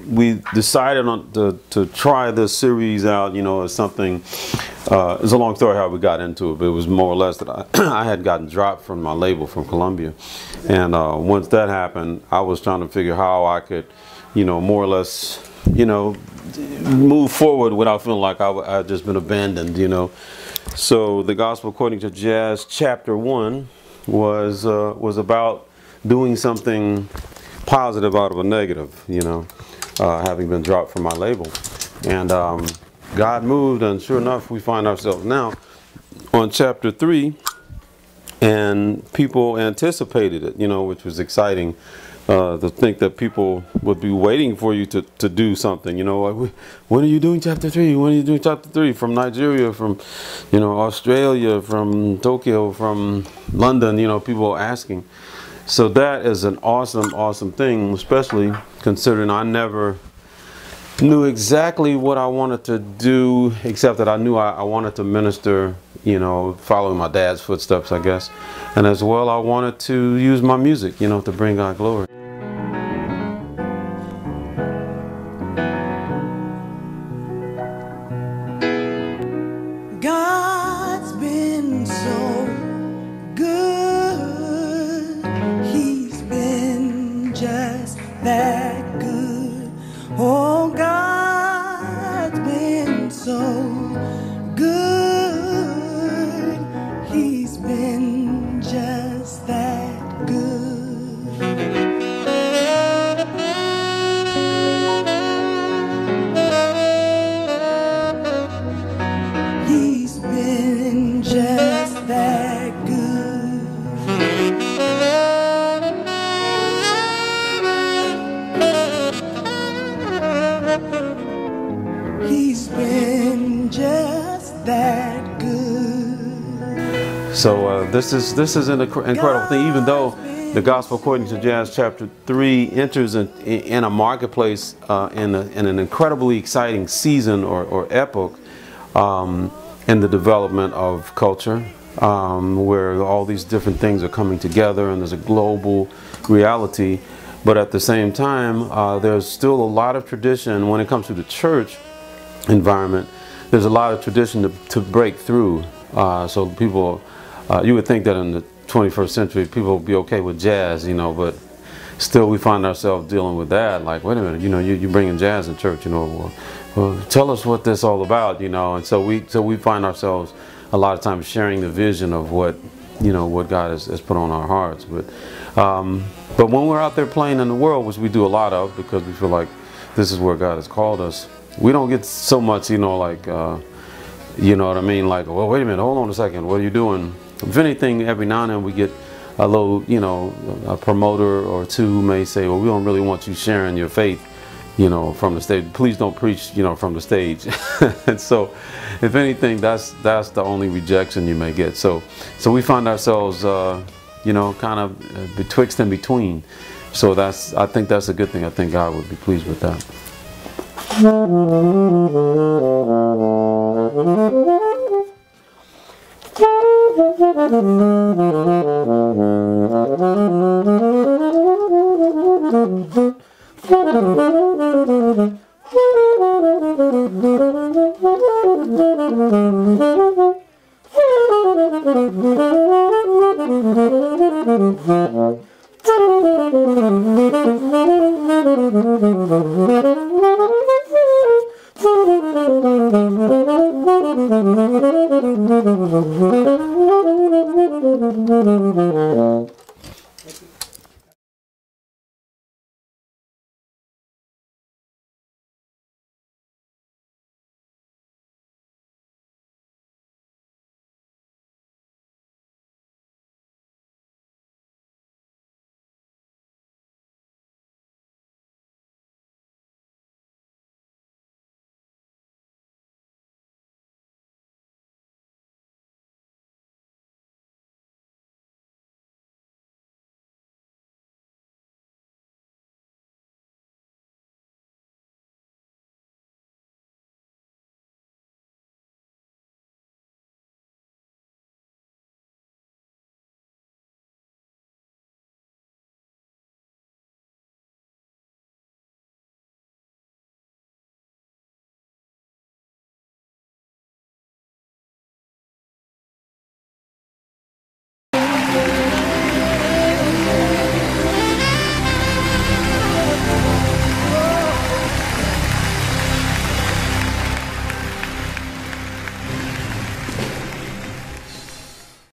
we decided on to try this series out, you know, as something. It's a long story how we got into it, but it was more or less that I had gotten dropped from my label from Columbia, and once that happened, I was trying to figure how I could, you know, more or less, you know, move forward without feeling like I had just been abandoned, you know. So the Gospel According to Jazz, Chapter 1, was about doing something positive out of a negative, you know, having been dropped from my label. And God moved, and sure enough, we find ourselves now on Chapter 3, and people anticipated it, you know, which was exciting. To think that people would be waiting for you to do something, you know, like, when are you doing Chapter 3? When are you doing Chapter 3? From Nigeria, from, you know, Australia, from Tokyo, from London, you know, people asking. So that is an awesome, awesome thing, especially considering I never knew exactly what I wanted to do, except that I knew I wanted to minister, you know, following my dad's footsteps, I guess. And as well, I wanted to use my music, you know, to bring God glory. God's been so good. He's been just that good. Oh, God's been so good. He's been just that good. He's been just that good. He's been just that good. So this is an incredible thing, even though the Gospel According to Jazz Chapter 3 enters in a marketplace in an incredibly exciting season or epoch in the development of culture, where all these different things are coming together and there's a global reality. But at the same time, there's still a lot of tradition when it comes to the church environment. There's a lot of tradition to break through. So people, you would think that in the 21st century, people would be okay with jazz, you know, but still we find ourselves dealing with that. Like, wait a minute, you know, you bringing jazz in church, you know, well, tell us what this all about, you know. And so we find ourselves a lot of times sharing the vision of what, you know, what God has put on our hearts. But when we're out there playing in the world, which we do a lot of because we feel like this is where God has called us, we don't get so much, you know, like, you know what I mean? Like, well, wait a minute, hold on a second, what are you doing? If anything, every now and then we get a little, you know, a promoter or two who may say, well, we don't really want you sharing your faith, you know, from the stage. Please don't preach, you know, from the stage. And so, if anything, that's the only rejection you may get. So we find ourselves, you know, kind of betwixt and between. So I think that's a good thing. I think God would be pleased with that.